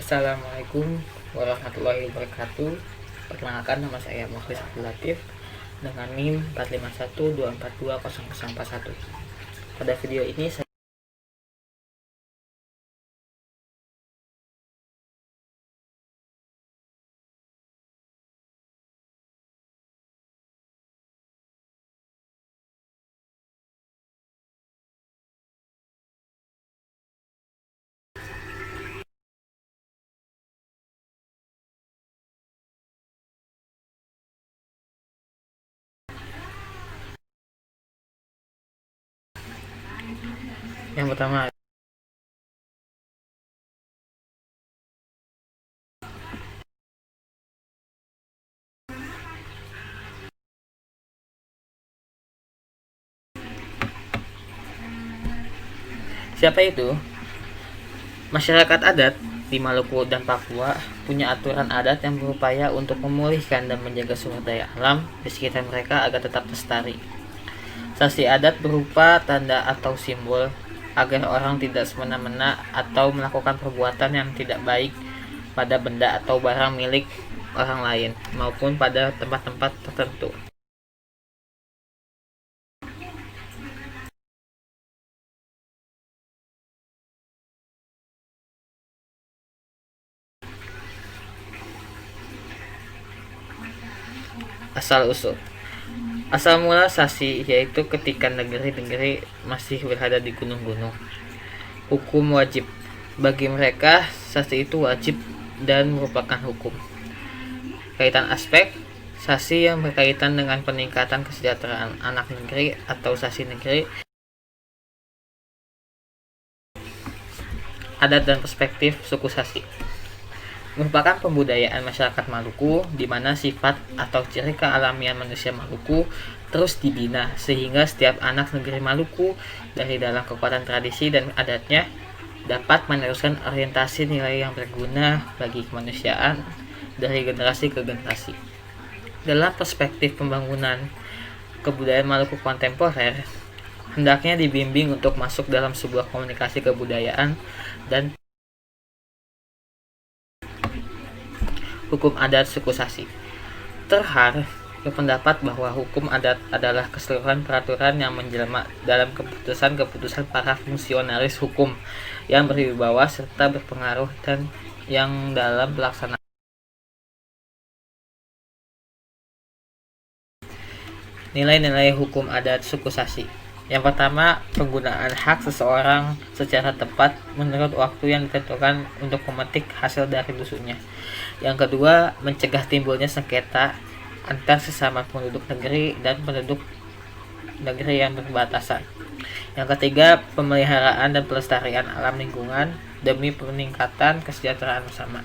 Assalamualaikum warahmatullahi wabarakatuh. Perkenalkan, nama saya Mukhlis Abdul Latif dengan NIM 45124200041. Pada video ini saya yang pertama, siapa itu? Masyarakat adat di Maluku dan Papua punya aturan adat yang berupaya untuk memulihkan dan menjaga sumber daya alam di sekitar mereka agar tetap lestari. Sasi adat berupa tanda atau simbol agar orang tidak semena-mena atau melakukan perbuatan yang tidak baik pada benda atau barang milik orang lain maupun pada tempat-tempat tertentu. Asal-usul asal mula sasi yaitu ketika negeri-negeri masih berada di gunung-gunung. Hukum wajib bagi mereka, sasi itu wajib dan merupakan hukum. Kaitan aspek sasi yang berkaitan dengan peningkatan kesejahteraan anak negeri atau sasi negeri. Adat dan perspektif suku sasi merupakan pembudayaan masyarakat Maluku di mana sifat atau ciri kealamian manusia Maluku terus dibina sehingga setiap anak negeri Maluku dari dalam kekuatan tradisi dan adatnya dapat meneruskan orientasi nilai yang berguna bagi kemanusiaan dari generasi ke generasi. Dalam perspektif pembangunan kebudayaan Maluku kontemporer, hendaknya dibimbing untuk masuk dalam sebuah komunikasi kebudayaan dan hukum adat suku sasi. Terhar berpendapat bahwa hukum adat adalah keseluruhan peraturan yang menjelma dalam keputusan-keputusan para fungsionaris hukum yang berwibawa serta berpengaruh dan yang dalam pelaksanaan nilai-nilai hukum adat suku sasi. Yang pertama, penggunaan hak seseorang secara tepat menurut waktu yang ditentukan untuk memetik hasil dari dusunnya. Yang kedua, mencegah timbulnya sengketa antar sesama penduduk negeri dan penduduk negeri yang berbatasan. Yang ketiga, pemeliharaan dan pelestarian alam lingkungan demi peningkatan kesejahteraan bersama.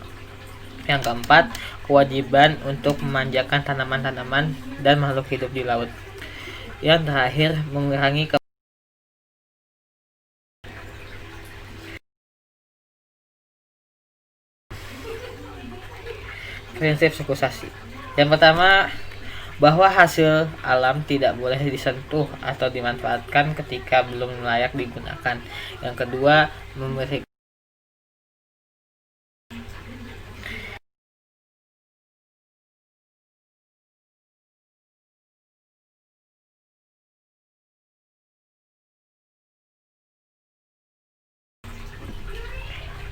Yang keempat, kewajiban untuk memanjakan tanaman-tanaman dan makhluk hidup di laut. Yang terakhir, mengurangi prinsip suku sasi. Yang pertama, bahwa hasil alam tidak boleh disentuh atau dimanfaatkan ketika belum layak digunakan. Yang kedua, memberi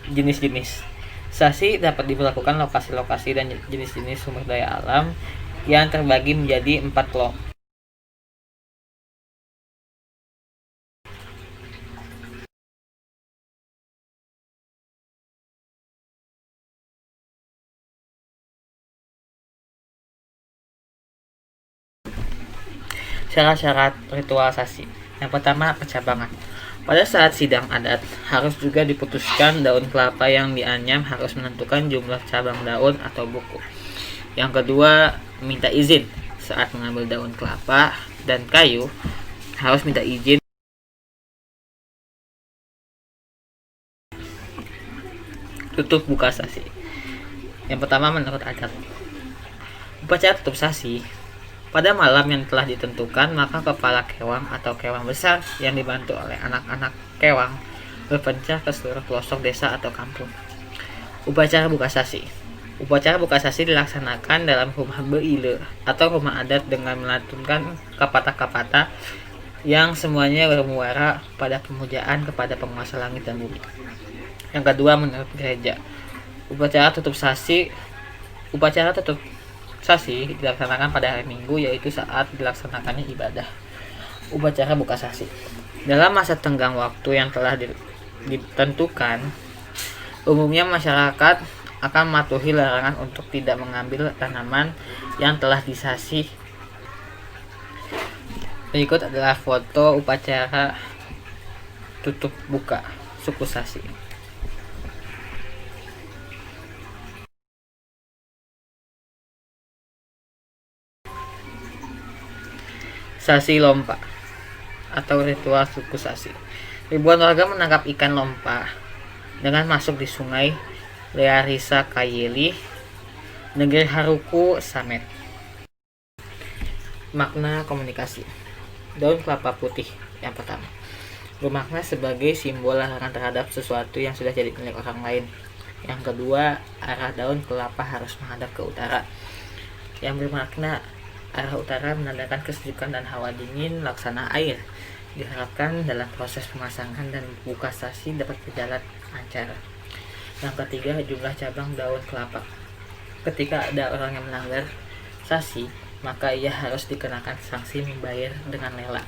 jenis-jenis sasi dapat diberlakukan lokasi-lokasi dan jenis-jenis sumber daya alam yang terbagi menjadi 4 kelompok. Syarat-syarat ritual sasi. Yang pertama, percabangan. Pada saat sidang adat, harus juga diputuskan daun kelapa yang dianyam harus menentukan jumlah cabang daun atau buku. Yang kedua, minta izin. Saat mengambil daun kelapa dan kayu, harus minta izin. Tutup buka sasi. Yang pertama, menurut adat. Upacara tutup sasi. Pada malam yang telah ditentukan, maka kepala kewang atau kewang besar yang dibantu oleh anak-anak kewang berpencar ke seluruh pelosok desa atau kampung. Upacara buka sasi. Upacara buka sasi dilaksanakan dalam rumah beile atau rumah adat dengan melantunkan kapata-kapata yang semuanya bermuara pada pemujaan kepada penguasa langit dan bumi. Yang kedua, menurut gereja, upacara tutup sasi. Upacara tutup sasi dilaksanakan pada hari Minggu, yaitu saat dilaksanakannya ibadah. Upacara buka sasi. Dalam masa tenggang waktu yang telah ditentukan, umumnya masyarakat akan mematuhi larangan untuk tidak mengambil tanaman yang telah disasi. Berikut adalah foto upacara tutup buka suku Sasi. Sasi lompa atau ritual suku Sasi. Ribuan warga menangkap ikan lompa dengan masuk di sungai Learisa Kayeli, negeri Haruku Samet. Makna komunikasi. Daun kelapa putih yang pertama bermakna sebagai simbol larangan terhadap sesuatu yang sudah jadi milik orang lain. Yang kedua, arah daun kelapa harus menghadap ke utara, yang bermakna arah utara menandakan kesejukan dan hawa dingin laksana air. Diharapkan dalam proses pemasangan dan buka sasi dapat berjalan lancar. Yang ketiga, jumlah cabang daun kelapa. Ketika ada orang yang melanggar sasi, maka ia harus dikenakan sanksi membayar dengan lela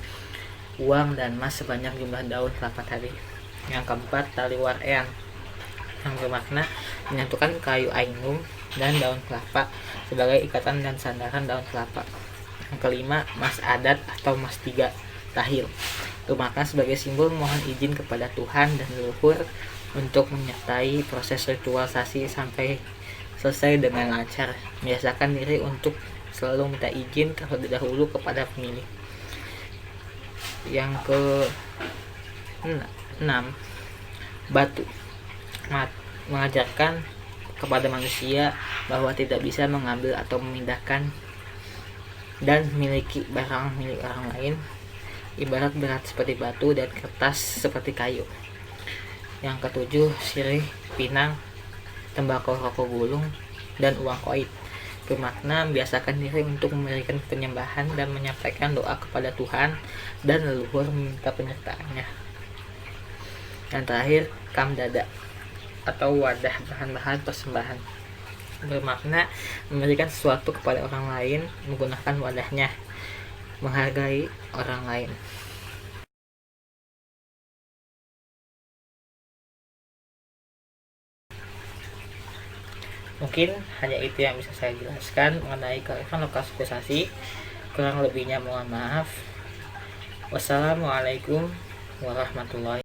uang dan emas sebanyak jumlah daun kelapa tadi. Yang keempat, tali warean, yang bermakna menyatukan kayu ainum dan daun kelapa sebagai ikatan dan sandaran daun kelapa. Yang kelima, mas adat atau mas tiga tahil, bermakna sebagai simbol mohon izin kepada Tuhan dan leluhur untuk menyertai proses ritual sasi sampai selesai dengan lancar. Biasakan diri untuk selalu minta izin terlebih dahulu kepada pemilih. Yang ke-6, batu, mengajarkan kepada manusia bahwa tidak bisa mengambil atau memindahkan dan memiliki barang milik orang lain, ibarat berat seperti batu dan kertas seperti kayu. Yang ke-7, sirih, pinang, tembakau rokok gulung, dan uang koin, bermakna membiasakan diri untuk memberikan penyembahan dan menyampaikan doa kepada Tuhan dan leluhur meminta penyertaannya. Yang terakhir, kamdada atau wadah bahan-bahan persembahan, bermakna memberikan sesuatu kepada orang lain menggunakan wadahnya, menghargai orang lain. Mungkin hanya itu yang bisa saya jelaskan mengenai kearifan lokal suku Sasi. Kurang lebihnya mohon maaf. Wassalamualaikum warahmatullahi